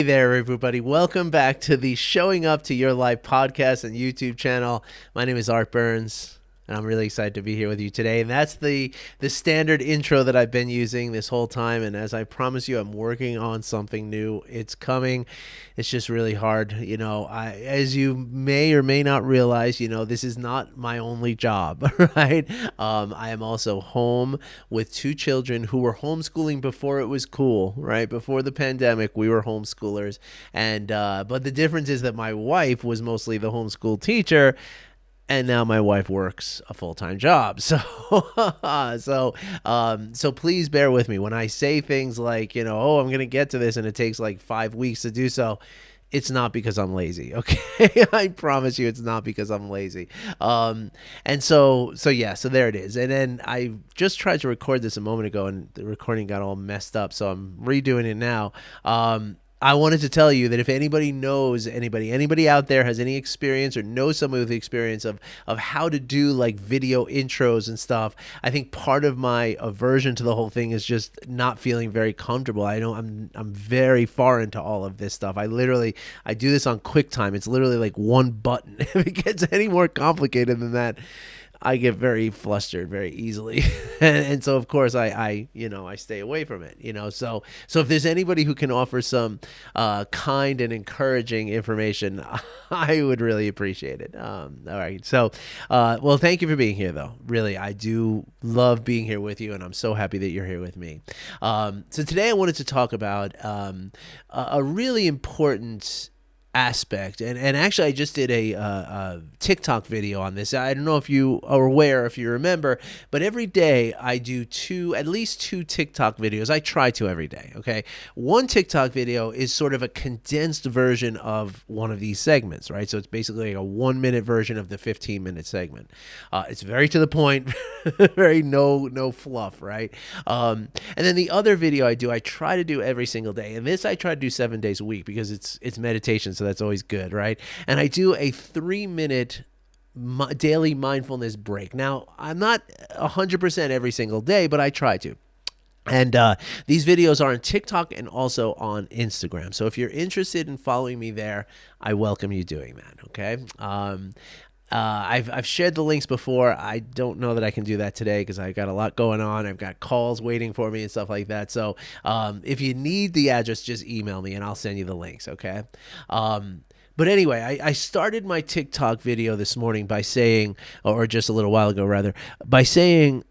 Hey there, everybody. Welcome back to the Showing Up to Your Life podcast and YouTube channel. My name is Art Burns, and I'm really excited to be here with you today. And that's the standard intro that I've been using this whole time. And as I promise you, I'm working on something new. It's coming. It's just really hard. As you may or may not realize, this is not my only job, right? I am also home with two children who were homeschooling before it was cool, right? Before the pandemic, we were homeschoolers. And, but the difference is that my wife was mostly the homeschool teacher, and now my wife works a full-time job. So please bear with me when I say things like, oh, I'm going to get to this and it takes like 5 weeks to do so. It's not because I'm lazy, okay? I promise you, it's not because I'm lazy. So there it is. And then I just tried to record this a moment ago, and the recording got all messed up, so I'm redoing it now. I wanted to tell you that if anybody knows anybody out there has any experience or knows someone with the experience of how to do like video intros and stuff, I think part of my aversion to the whole thing is just not feeling very comfortable. I know I'm very far into all of this stuff. I do this on QuickTime. It's literally like one button. If it gets any more complicated than that, I get very flustered very easily, and so of course I stay away from it. So if there's anybody who can offer some kind and encouraging information, I would really appreciate it. All right, so well, thank you for being here, though. Really, I do love being here with you, and I'm so happy that you're here with me. So today I wanted to talk about a really important aspect, and actually I just did a TikTok video on this. I don't know if you are aware, if you remember, but every day I do at least two TikTok videos. I try to every day. Okay, one TikTok video is sort of a condensed version of one of these segments, right? So it's basically like a 1-minute version of the 15-minute segment. It's very to the point, very no fluff, right? And then the other video I try to do every single day, and this I try to do 7 days a week because it's meditation, so that's always good, right? And I do a 3-minute daily mindfulness break. Now, I'm not 100% every single day, but I try to. And these videos are on TikTok and also on Instagram. So if you're interested in following me there, I welcome you doing that, okay? I've shared the links before. I don't know that I can do that today because I got a lot going on. I've got calls waiting for me and stuff like that. So if you need the address, just email me and I'll send you the links, okay? But anyway, I started my TikTok video this morning by saying, or just a little while ago rather, by saying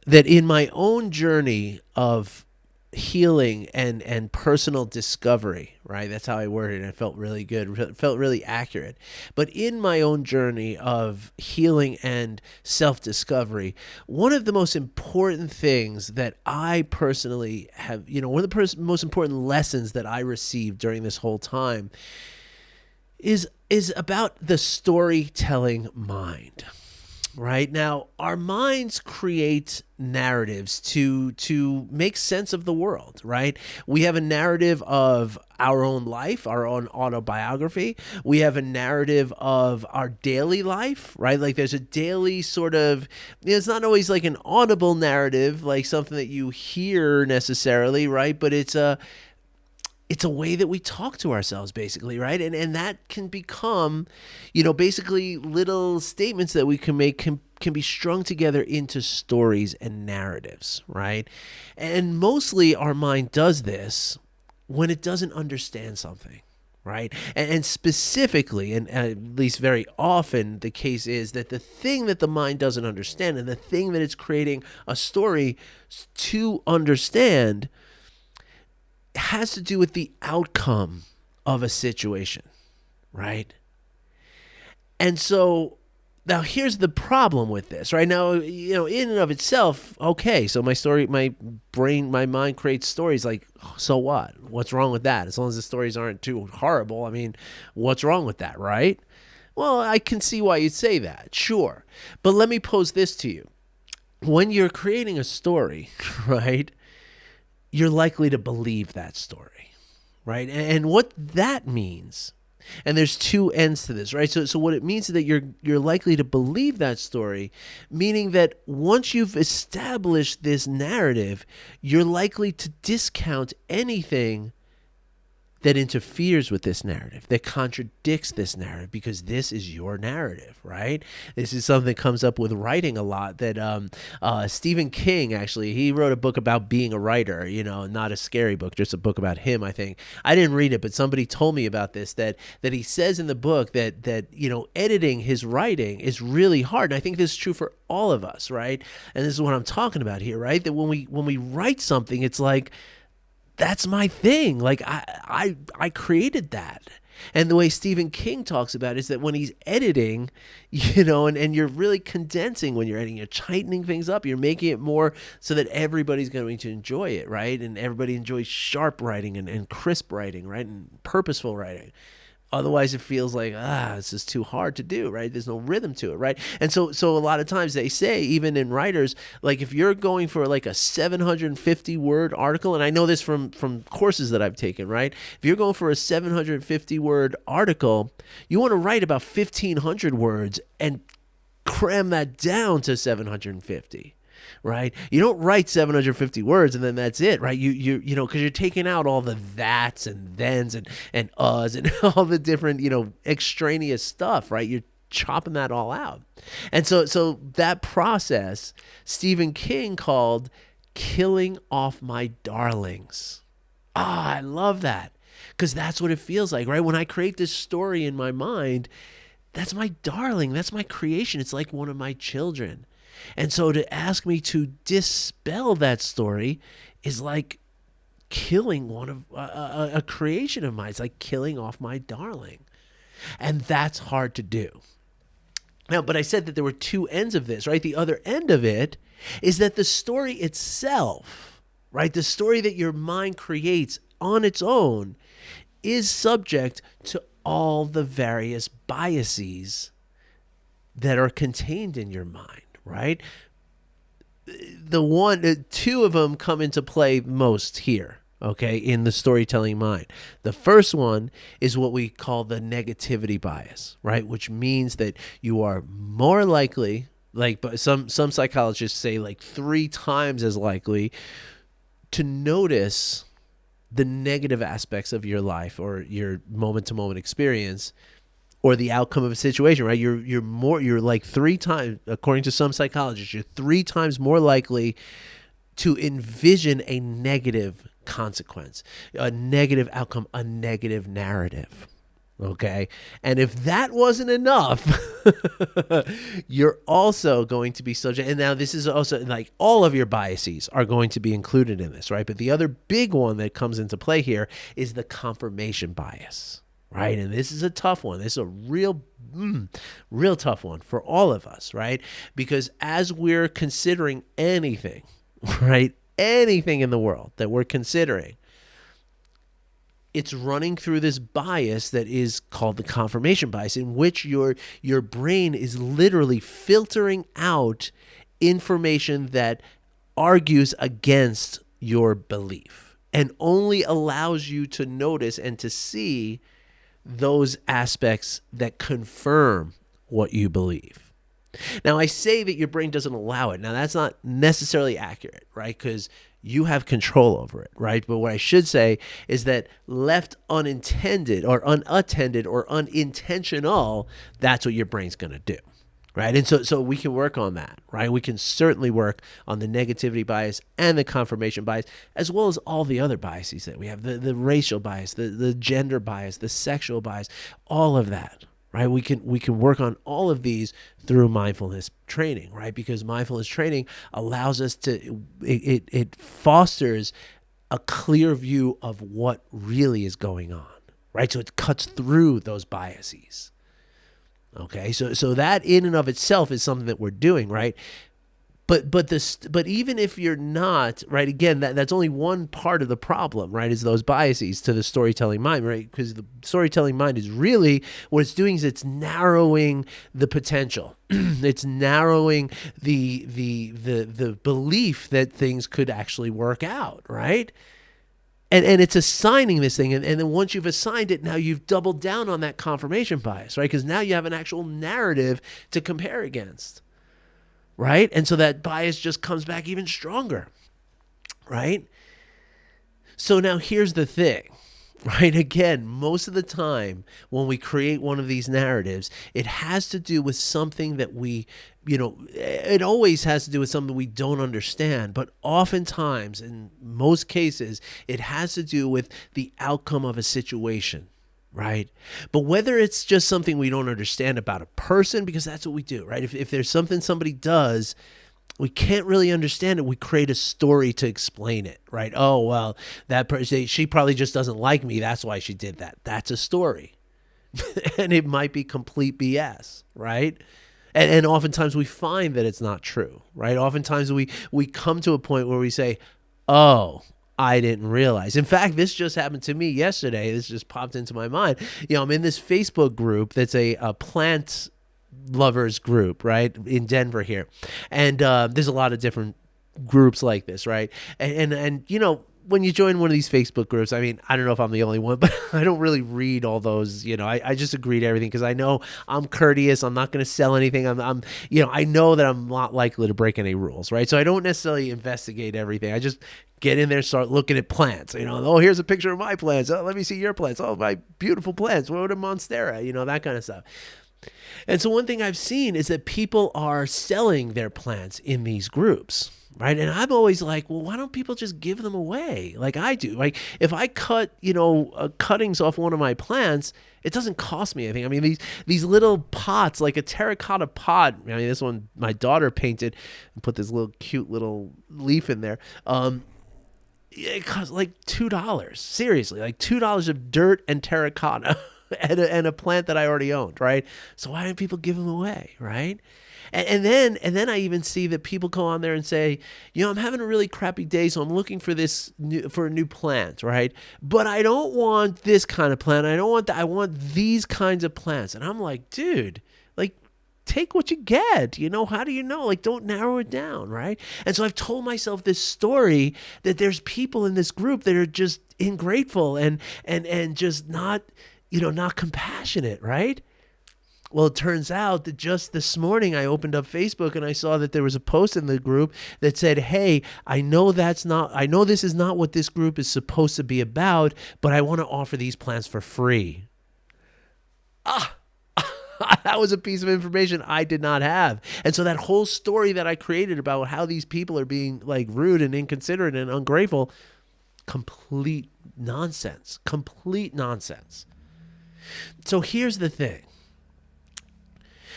that in my own journey of healing and personal discovery, right? That's how I worded it. It felt really good. It felt really accurate. But in my own journey of healing and self-discovery, one of the most important things that I personally have, one of the most important lessons that I received during this whole time is about the storytelling mind. Right now, our minds create narratives to make sense of the world, right? We have a narrative of our own life, our own autobiography. We have a narrative of our daily life, right? Like there's a daily sort of, it's not always like an audible narrative, like something that you hear necessarily, right? But it's a way that we talk to ourselves, basically, right? And that can become, basically little statements that we can make can be strung together into stories and narratives, right? And mostly our mind does this when it doesn't understand something, right? And specifically, and at least very often, the case is that the thing that the mind doesn't understand and the thing that it's creating a story to understand has to do with the outcome of a situation, right? And so now here's the problem with this, right? Now, in and of itself, okay, so my mind creates stories, like, so what? What's wrong with that? As long as the stories aren't too horrible, I mean, what's wrong with that, right? Well, I can see why you'd say that, sure. But let me pose this to you. When you're creating a story, right, you're likely to believe that story, right? And what that means, and there's two ends to this, right? So what it means is that you're likely to believe that story, meaning that once you've established this narrative, you're likely to discount anything that interferes with this narrative, that contradicts this narrative, because this is your narrative, right? This is something that comes up with writing a lot, that Stephen King, actually, he wrote a book about being a writer, not a scary book, just a book about him, I think. I didn't read it, but somebody told me about this, that he says in the book that editing his writing is really hard. And I think this is true for all of us, right? And this is what I'm talking about here, right? That when we write something, it's like, that's my thing. Like I created that. And the way Stephen King talks about it is that when he's editing, and you're really condensing when you're editing, you're tightening things up, you're making it more so that everybody's going to enjoy it, right? And everybody enjoys sharp writing and crisp writing, right? And purposeful writing. Otherwise, it feels like, this is too hard to do, right? There's no rhythm to it, right? And so a lot of times they say, even in writers, like if you're going for like a 750-word article, and I know this from courses that I've taken, right? If you're going for a 750-word article, you want to write about 1,500 words and cram that down to 750. Right? You don't write 750 words and then that's it, right? Because you're taking out all the that's and thens and uhs and all the different, extraneous stuff, right? You're chopping that all out. And so that process, Stephen King called killing off my darlings. I love that, because that's what it feels like, right? When I create this story in my mind, that's my darling. That's my creation. It's like one of my children. And so to ask me to dispel that story is like killing one of a creation of mine. It's like killing off my darling. And that's hard to do. Now, but I said that there were two ends of this, right? The other end of it is that the story itself, right? The story that your mind creates on its own is subject to all the various biases that are contained in your mind. Right? Two of them come into play most here, okay, in the storytelling mind. The first one is what we call the negativity bias, right? Which means that you are more likely, but some psychologists say like 3 times as likely to notice the negative aspects of your life or your moment-to-moment experience or the outcome of a situation, right? You're like 3 times, according to some psychologists, you're 3 times more likely to envision a negative consequence, a negative outcome, a negative narrative. Okay. And if that wasn't enough, you're also going to be subject. And now this is also like all of your biases are going to be included in this, right? But the other big one that comes into play here is the confirmation bias. Right. And this is a tough one. This is a real tough one for all of us. Right. Because as we're considering anything, right, anything in the world that we're considering, it's running through this bias that is called the confirmation bias, in which your brain is literally filtering out information that argues against your belief and only allows you to notice and to see those aspects that confirm what you believe. Now, I say that your brain doesn't allow it. Now, that's not necessarily accurate, right? Because you have control over it, right? But what I should say is that left unintended or unattended or unintentional, that's what your brain's going to do. Right. And so we can work on that. Right. We can certainly work on the negativity bias and the confirmation bias, as well as all the other biases that we have, the racial bias, the gender bias, the sexual bias, all of that. Right. We can work on all of these through mindfulness training. Right. Because mindfulness training allows us it fosters a clear view of what really is going on. Right. So it cuts through those biases. Okay, so that in and of itself is something that we're doing, right? But even if you're not, right, again, that's only one part of the problem, right, is those biases to the storytelling mind, right? Because the storytelling mind is really, what it's doing is it's narrowing the potential. It's narrowing the belief that things could actually work out, right? And it's assigning this thing. And then once you've assigned it, now you've doubled down on that confirmation bias, right? Because now you have an actual narrative to compare against, right? And so that bias just comes back even stronger, right? So now here's the thing, right? Again, most of the time when we create one of these narratives, it has to do with something that it always has to do with something we don't understand. But oftentimes, in most cases, it has to do with the outcome of a situation. Right. But whether it's just something we don't understand about a person, because that's what we do, right? If there's something somebody does, we can't really understand it. We create a story to explain it, right? Oh, well, that person, she probably just doesn't like me. That's why she did that. That's a story. And it might be complete BS, right? And oftentimes we find that it's not true, right? Oftentimes we come to a point where we say, oh, I didn't realize. In fact, this just happened to me yesterday. This just popped into my mind. I'm in this Facebook group that's a plant lovers group, right, in Denver here. And there's a lot of different groups like this, right? And when you join one of these Facebook groups, I mean, I don't know if I'm the only one, but I don't really read all those. I just agree to everything because I know I'm courteous. I'm not going to sell anything. I know that I'm not likely to break any rules, right? So I don't necessarily investigate everything. I just get in there, start looking at plants. Oh, here's a picture of my plants. Oh, let me see your plants. Oh, my beautiful plants. What a monstera? That kind of stuff. And so one thing I've seen is that people are selling their plants in these groups, right? And I'm always like, well, why don't people just give them away like I do? Like if I cut, cuttings off one of my plants, it doesn't cost me anything. I mean, these little pots, like a terracotta pot. I mean, this one my daughter painted and put this little cute little leaf in there. It cost like $2. Seriously, like $2 of dirt and terracotta. And a plant that I already owned, right? So why don't people give them away, right? And then I even see that people go on there and say, I'm having a really crappy day, so I'm looking for a new plant, right? But I don't want this kind of plant. I don't want that. I want these kinds of plants. And I'm like, dude, like, take what you get. How do you know? Like, don't narrow it down, right? And so I've told myself this story that there's people in this group that are just ingrateful and just not compassionate, right? Well, it turns out that just this morning I opened up Facebook and I saw that there was a post in the group that said, hey, I know this is not what this group is supposed to be about, but I want to offer these plants for free. That was a piece of information I did not have. And so that whole story that I created about how these people are being like rude and inconsiderate and ungrateful, complete nonsense. So here's the thing.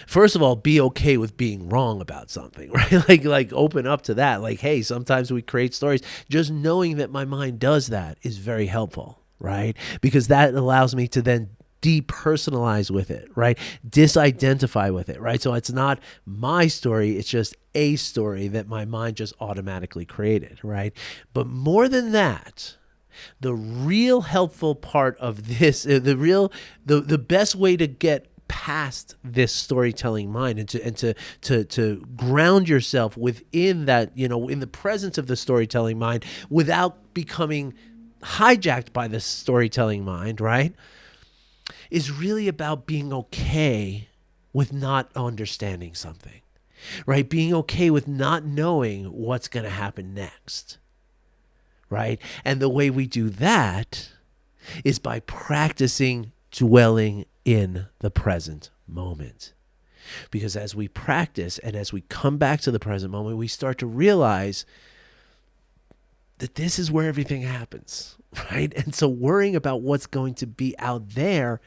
First of all, be okay with being wrong about something, right? Like open up to that. Like, hey, sometimes we create stories. Just knowing that my mind does that is very helpful, right? Because that allows me to then depersonalize with it, right? Disidentify with it, right? So it's not my story. It's just a story that my mind just automatically created, right? But more than that, the real helpful part of this, the best way to get past this storytelling mind and to ground yourself within that, in the presence of the storytelling mind without becoming hijacked by the storytelling mind, right, is really about being okay with not understanding something, right? Being okay with not knowing what's going to happen next. Right? And the way we do that is by practicing dwelling in the present moment. Because as we practice and as we come back to the present moment, we start to realize that this is where everything happens, right? And so worrying about what's going to be out there,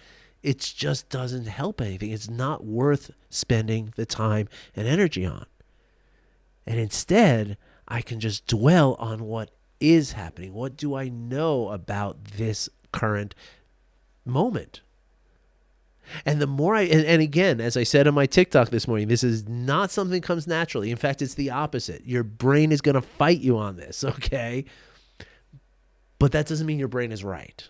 it just doesn't help anything. It's not worth spending the time and energy on. And instead, I can just dwell on what is happening. What do I know about this current moment? And the more and again, as I said on my TikTok this morning, this is not something that comes naturally. In fact, it's the opposite. Your brain is going to fight you on this, okay? But that doesn't mean your brain is right,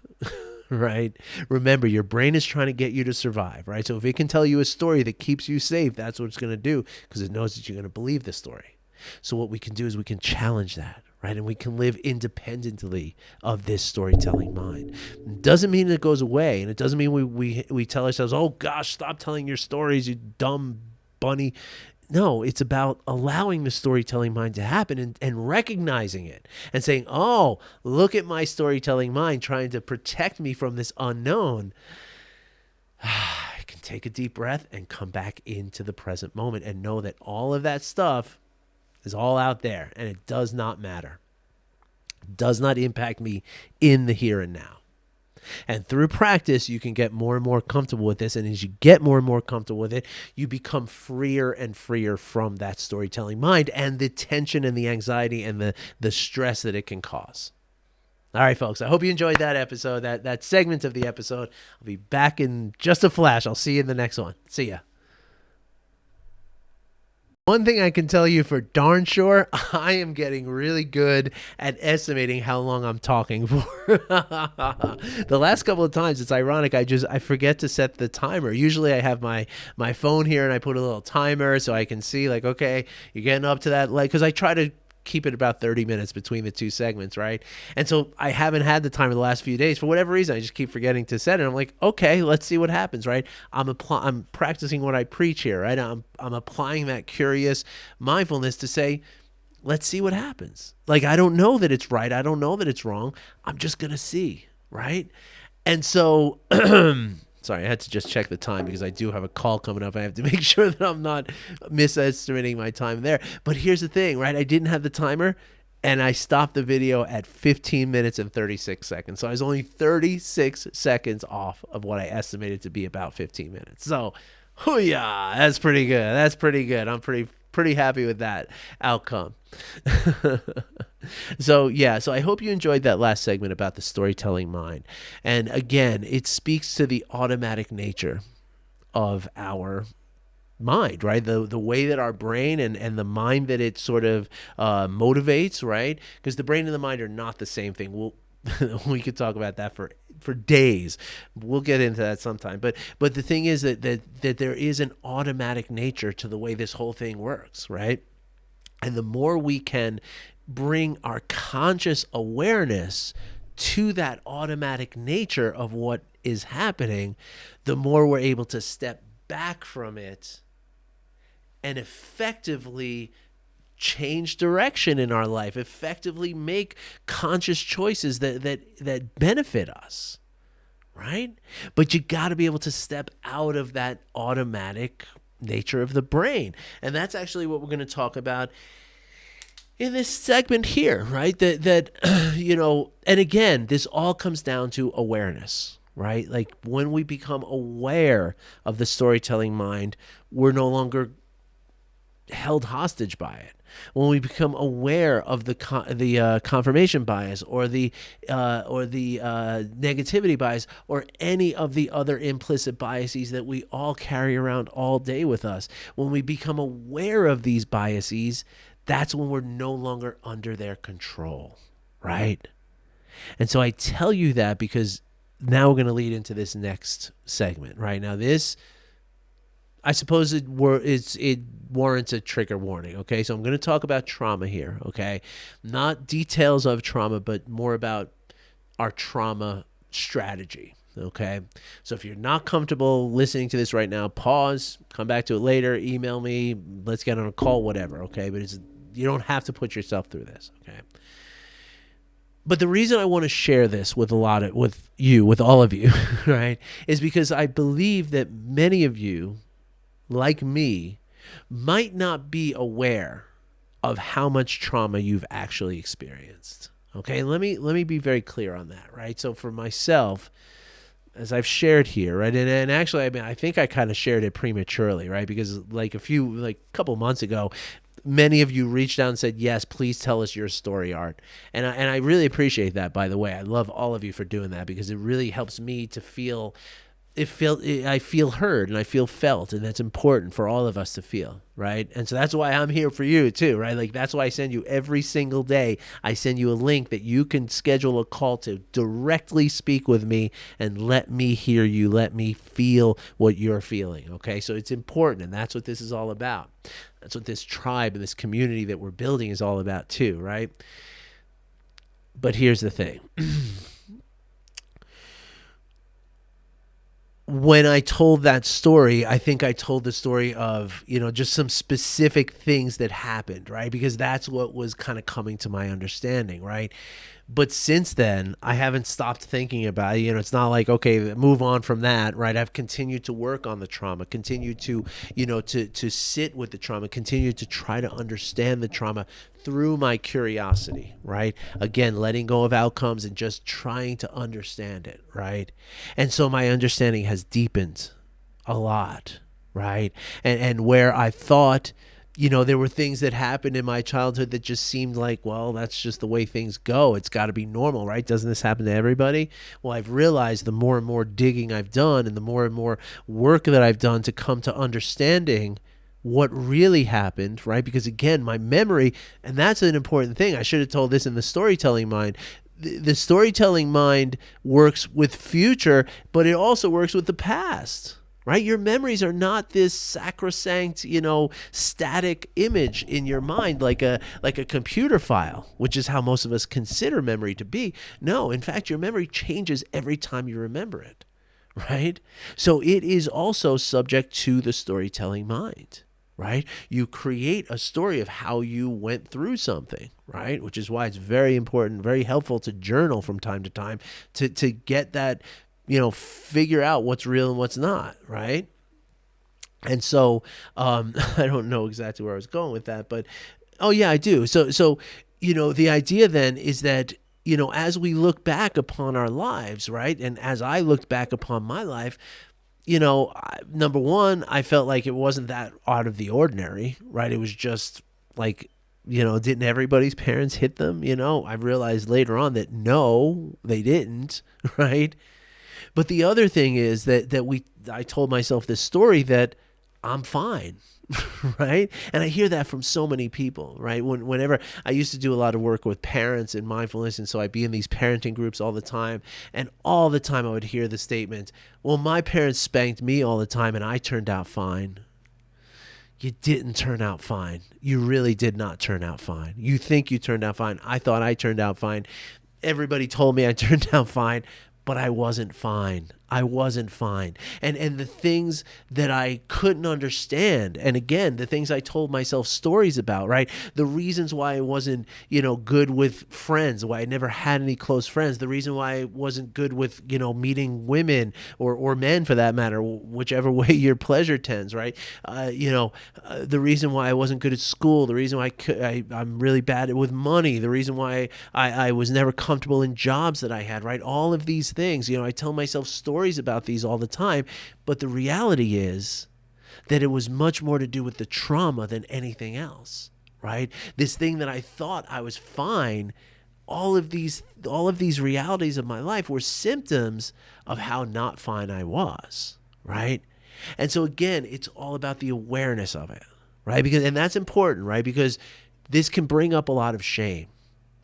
right? Remember, your brain is trying to get you to survive, right? So if it can tell you a story that keeps you safe, that's what it's going to do because it knows that you're going to believe the story. So what we can do is we can challenge that. Right, and we can live independently of this storytelling mind. It doesn't mean it goes away, and it doesn't mean we tell ourselves, "Oh gosh, stop telling your stories, you dumb bunny." No, it's about allowing the storytelling mind to happen and recognizing it and saying, oh, look at my storytelling mind trying to protect me from this unknown. I can take a deep breath and come back into the present moment and know that all of that stuff is all out there and it does not matter. It does not impact me in the here and now. And through practice, you can get more and more comfortable with this. And as you get more and more comfortable with it, you become freer and freer from that storytelling mind and the tension and the anxiety and the stress that it can cause. All right, folks, I hope you enjoyed that episode, that segment of the episode. I'll be back in just a flash. I'll see you in the next one. See ya. One thing I can tell you for darn sure, I am getting really good at estimating how long I'm talking for. The last couple of times, it's ironic, I forget to set the timer. Usually I have my phone here and I put a little timer so I can see like, okay, you're getting up to that, like, because I try to keep it about 30 minutes between the two segments, right? And so I haven't had the timer the last few days for whatever reason. I just keep forgetting to set it. I'm like, okay, let's see what happens, right? I'm practicing what I preach here, right? I'm applying that curious mindfulness to say, let's see what happens. Like, I don't know that it's right. I don't know that it's wrong. I'm just gonna see, right? And so sorry, I had to just check the time because I do have a call coming up. I have to make sure that I'm not misestimating my time there. But here's the thing, right? I didn't have the timer, and I stopped the video at 15 minutes and 36 seconds. So I was only 36 seconds off of what I estimated to be about 15 minutes. So, hoo-yah, that's pretty good. That's pretty good. I'm pretty happy with that outcome. So I hope you enjoyed that last segment about the storytelling mind. And again, it speaks to the automatic nature of our mind, right? The way that our brain and the mind that it sort of motivates, right? Because the brain and the mind are not the same thing. We could talk about that for days. We'll get into that sometime. But the thing is that there is an automatic nature to the way this whole thing works, right? And the more we can bring our conscious awareness to that automatic nature of what is happening, the more we're able to step back from it and effectively change direction in our life, effectively make conscious choices that benefit us, right? But you got to be able to step out of that automatic nature of the brain. And that's actually what we're going to talk about in this segment here, right? That and again, this all comes down to awareness, right? Like when we become aware of the storytelling mind, we're no longer held hostage by it. When we become aware of the confirmation bias or the negativity bias or any of the other implicit biases that we all carry around all day with us, when we become aware of these biases, that's when we're no longer under their control, right? And so I tell you that because now we're going to lead into this next segment, right? Now this, I suppose it warrants a trigger warning, okay? So I'm going to talk about trauma here, okay? Not details of trauma, but more about our trauma strategy, okay? So if you're not comfortable listening to this right now, pause, come back to it later, email me, let's get on a call, whatever, okay? But you don't have to put yourself through this, okay? But the reason I want to share this with all of you, right, is because I believe that many of you, like me, might not be aware of how much trauma you've actually experienced. Okay, let me be very clear on that, right? So for myself, as I've shared here, right, and actually, I mean, I think I kind of shared it prematurely, right? Because like a couple months ago, many of you reached out and said, yes, please tell us your story, Art. And I really appreciate that, by the way. I love all of you for doing that because it really helps me to feel I feel heard and I feel felt, and that's important for all of us to feel, right? And so that's why I'm here for you too, right? Like that's why I send you every single day. I send you a link that you can schedule a call to directly speak with me and let me hear you, let me feel what you're feeling, okay? So it's important, and that's what this is all about. That's what this tribe and this community that we're building is all about too, right? But here's the thing. when I told that story, I think I told the story of, just some specific things that happened, right? Because that's what was kind of coming to my understanding, right? But since then, I haven't stopped thinking about it. It's not like, okay, move on from that, right? I've continued to work on the trauma, continue to, to sit with the trauma, continue to try to understand the trauma through my curiosity, right? Again, letting go of outcomes and just trying to understand it, right? And so my understanding has deepened a lot, right? And where I thought, there were things that happened in my childhood that just seemed like, well, that's just the way things go. It's got to be normal, right? Doesn't this happen to everybody? Well, I've realized the more and more digging I've done and the more and more work that I've done to come to understanding what really happened, right? Because again, my memory, and that's an important thing. I should have told this in the storytelling mind. The storytelling mind works with future, but it also works with the past. Right? Your memories are not this sacrosanct, static image in your mind like a computer file, which is how most of us consider memory to be. No, in fact, your memory changes every time you remember it, right? So it is also subject to the storytelling mind, right? You create a story of how you went through something, right? Which is why it's very important, very helpful to journal from time to time to get that, figure out what's real and what's not, right? And so I don't know exactly where I was going with that, but oh yeah, I do. So the idea then is that, as we look back upon our lives, right? And as I looked back upon my life, number one, I felt like it wasn't that out of the ordinary, right? It was just like, didn't everybody's parents hit them? I realized later on that no, they didn't, right? But the other thing is that I told myself this story that I'm fine, right? And I hear that from so many people, right? Whenever I used to do a lot of work with parents and mindfulness, and so I'd be in these parenting groups all the time, and all the time I would hear the statement, well, my parents spanked me all the time and I turned out fine. You didn't turn out fine. You really did not turn out fine. You think you turned out fine. I thought I turned out fine. Everybody told me I turned out fine. But I wasn't fine. I wasn't fine. And the things that I couldn't understand, and again, the things I told myself stories about, right? The reasons why I wasn't, good with friends, why I never had any close friends, the reason why I wasn't good with, meeting women or men for that matter, whichever way your pleasure tends, right? The reason why I wasn't good at school, the reason why I'm really bad with money, the reason why I was never comfortable in jobs that I had, right? All of these things, I tell myself stories about these all the time, but the reality is that it was much more to do with the trauma than anything else, right? This thing that I thought I was fine, all of these realities of my life were symptoms of how not fine I was, right? And so again, it's all about the awareness of it, right? And that's important, right? Because this can bring up a lot of shame.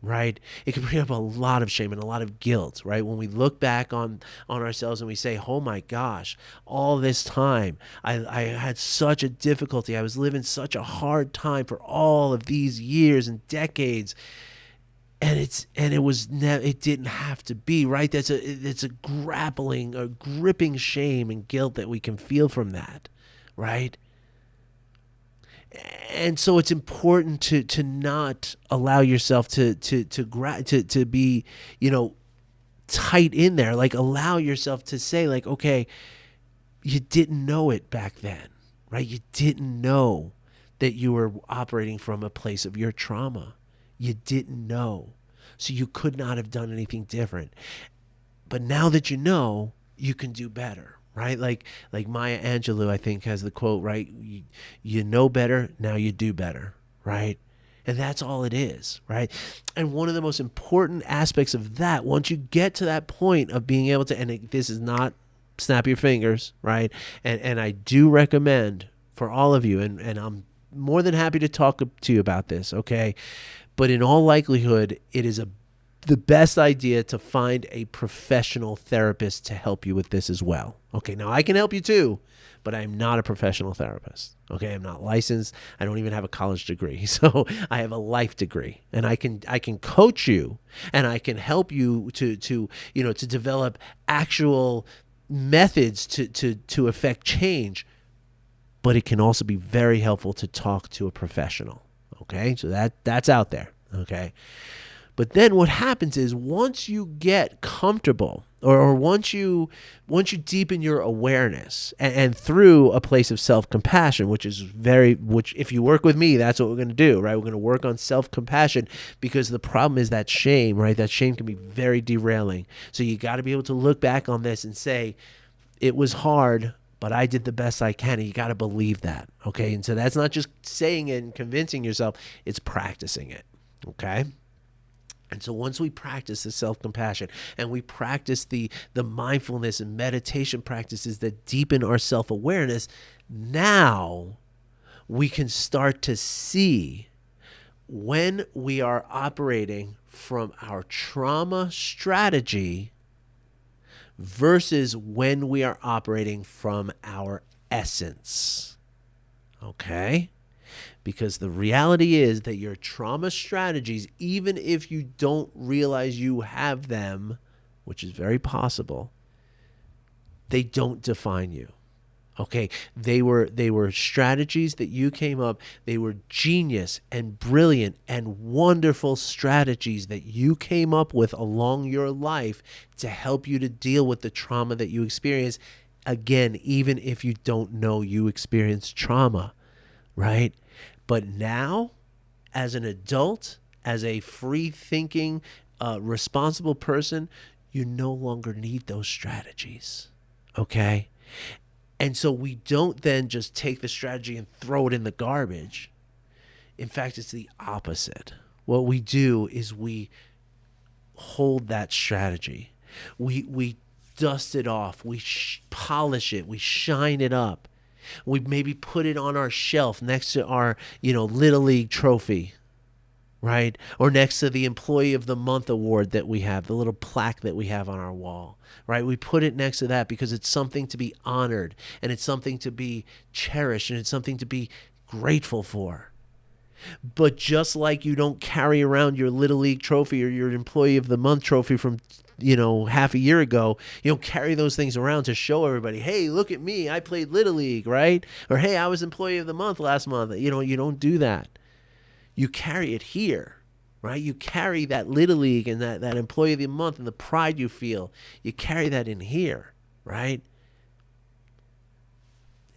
Right? It can bring up a lot of shame and a lot of guilt, right? When we look back on ourselves and we say, oh my gosh, all this time, I had such a difficulty. I was living such a hard time for all of these years and decades. And it didn't have to be, right? It's a gripping shame and guilt that we can feel from that, right? And so it's important to not allow yourself to be, tight in there. Like allow yourself to say like, okay, you didn't know it back then, right? You didn't know that you were operating from a place of your trauma. You didn't know. So you could not have done anything different. But now that you know, you can do better. Right? Like Maya Angelou, I think, has the quote, right? You know better, now you do better, right? And that's all it is, right? And one of the most important aspects of that, once you get to that point of being able to, and this is not snap your fingers, right? And I do recommend for all of you, and I'm more than happy to talk to you about this, okay? But in all likelihood, it is the best idea to find a professional therapist to help you with this as well. Okay, now I can help you too, but I'm not a professional therapist. Okay, I'm not licensed. I don't even have a college degree. So I have a life degree, and I can coach you, and I can help you to develop actual methods to affect change, but it can also be very helpful to talk to a professional. Okay, so that's out there. Okay, but then what happens is once you get comfortable, or once you deepen your awareness, and through a place of self-compassion, which if you work with me, that's what we're going to do, right? We're going to work on self-compassion, because the problem is that shame, right? That shame can be very derailing. So you got to be able to look back on this and say, it was hard, but I did the best I can. And you got to believe that. Okay. And so that's not just saying it and convincing yourself, it's practicing it. Okay. And so once we practice the self-compassion, and we practice the mindfulness and meditation practices that deepen our self-awareness, now we can start to see when we are operating from our trauma strategy versus when we are operating from our essence. Okay? Because the reality is that your trauma strategies, even if you don't realize you have them, which is very possible, they don't define you. Okay, they were strategies that you came up. They were genius and brilliant and wonderful strategies that you came up with along your life to help you to deal with the trauma that you experience. Again, even if you don't know you experienced trauma, right? But now, as an adult, as a free-thinking, responsible person, you no longer need those strategies, okay? And so we don't then just take the strategy and throw it in the garbage. In fact, it's the opposite. What we do is we hold that strategy. We dust it off. We polish it. We shine it up. We maybe put it on our shelf next to our, Little League trophy, right? Or next to the Employee of the Month award that we have, the little plaque that we have on our wall, right? We put it next to that because it's something to be honored, and it's something to be cherished, and it's something to be grateful for. But just like you don't carry around your Little League trophy or your Employee of the Month trophy from half a year ago, you don't carry those things around to show everybody, hey, look at me, I played Little League, right? Or, hey, I was Employee of the Month last month. You don't do that. You carry it here, right? You carry that Little League and that Employee of the Month and the pride you feel. You carry that in here, right?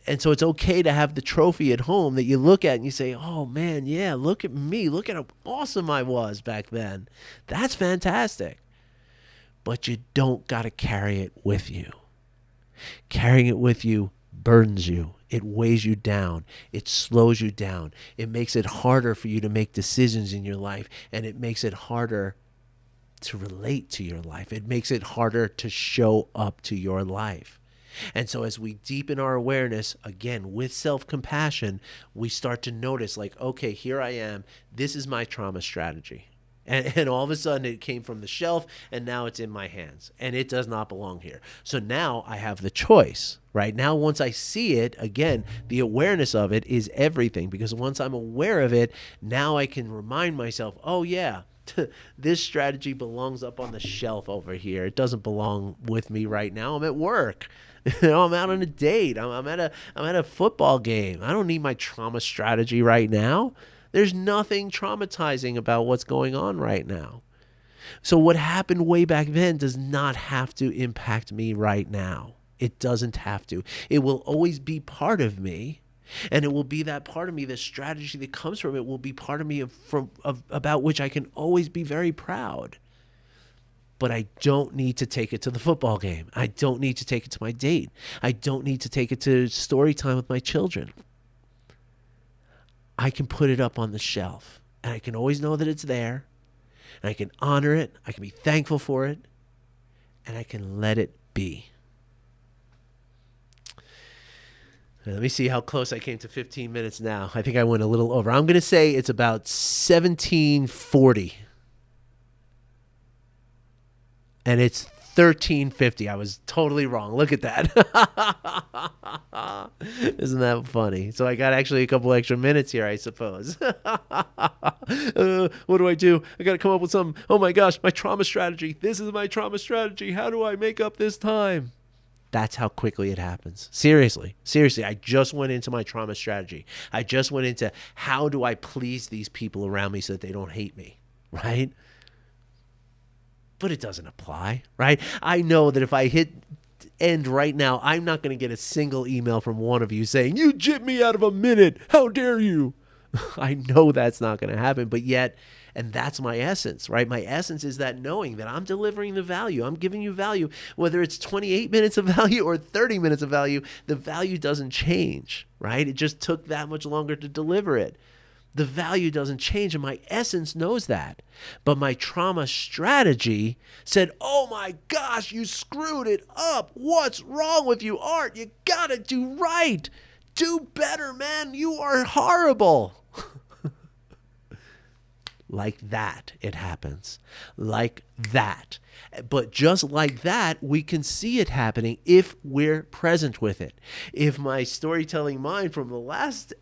And so it's okay to have the trophy at home that you look at and you say, oh, man, yeah, look at me. Look at how awesome I was back then. That's fantastic. But you don't got to carry it with you. Carrying it with you burdens you. It weighs you down. It slows you down. It makes it harder for you to make decisions in your life, and it makes it harder to relate to your life. It makes it harder to show up to your life. And so as we deepen our awareness, again, with self-compassion, we start to notice, like, okay, here I am. This is my trauma strategy. And all of a sudden it came from the shelf, and now it's in my hands, and it does not belong here. So now I have the choice, right? Now once I see it, again, the awareness of it is everything, because once I'm aware of it, now I can remind myself, oh yeah, this strategy belongs up on the shelf over here. It doesn't belong with me right now. I'm at work. I'm out on a date. I'm at a football game. I don't need my trauma strategy right now. There's nothing traumatizing about what's going on right now. So what happened way back then does not have to impact me right now. It doesn't have to. It will always be part of me, and it will be that part of me, the strategy that comes from it will be part of me about which I can always be very proud. But I don't need to take it to the football game. I don't need to take it to my date. I don't need to take it to story time with my children. I can put it up on the shelf, and I can always know that it's there, and I can honor it, I can be thankful for it, and I can let it be. Let me see how close I came to 15 minutes now. I think I went a little over. I'm going to say it's about 17:40, and it's 13:50. I was totally wrong. Look at that. Isn't that funny? So I got actually a couple extra minutes here, I suppose. What do I do? I got to come up with some. Oh my gosh, my trauma strategy. This is my trauma strategy. How do I make up this time? That's how quickly it happens. Seriously. Seriously. I just went into my trauma strategy. I just went into how do I please these people around me so that they don't hate me, right? But it doesn't apply, right? I know that if I hit end right now, I'm not going to get a single email from one of you saying, you gypped me out of a minute. How dare you? I know that's not going to happen, but yet, and that's my essence, right? My essence is that knowing that I'm delivering the value. I'm giving you value. Whether it's 28 minutes of value or 30 minutes of value, the value doesn't change, right? It just took that much longer to deliver it. The value doesn't change, and my essence knows that. But my trauma strategy said, oh my gosh, you screwed it up. What's wrong with you, Art? You gotta do right. Do better, man. You are horrible. Like that, it happens. Like that. But just like that, we can see it happening if we're present with it. If my storytelling mind from the last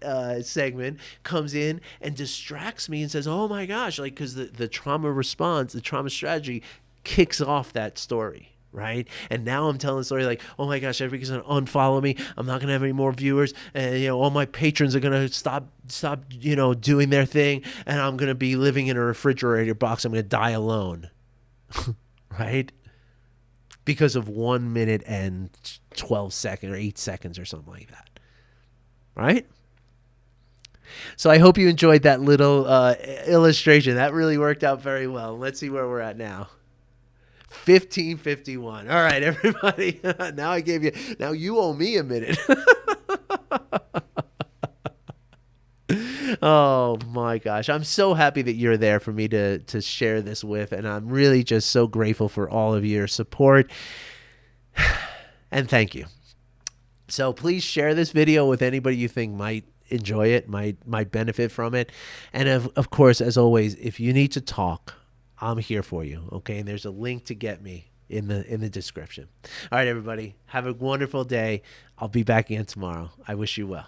segment comes in and distracts me and says, oh my gosh, like, because the trauma response, the trauma strategy kicks off that story. Right. And now I'm telling the story like, oh my gosh, everybody's going to unfollow me. I'm not going to have any more viewers. And, all my patrons are going to stop, doing their thing. And I'm going to be living in a refrigerator box. I'm going to die alone. Right. Because of 1 minute and 12 seconds or 8 seconds or something like that. Right. So I hope you enjoyed that little illustration. That really worked out very well. Let's see where we're at now. 15:51. All right, everybody. Now you owe me a minute. Oh my gosh. I'm so happy that you're there for me to share this with, and I'm really just so grateful for all of your support. And thank you. So please share this video with anybody you think might enjoy it, might benefit from it. And of course, as always, if you need to talk, I'm here for you, okay? And there's a link to get me in the description. All right, everybody. Have a wonderful day. I'll be back again tomorrow. I wish you well.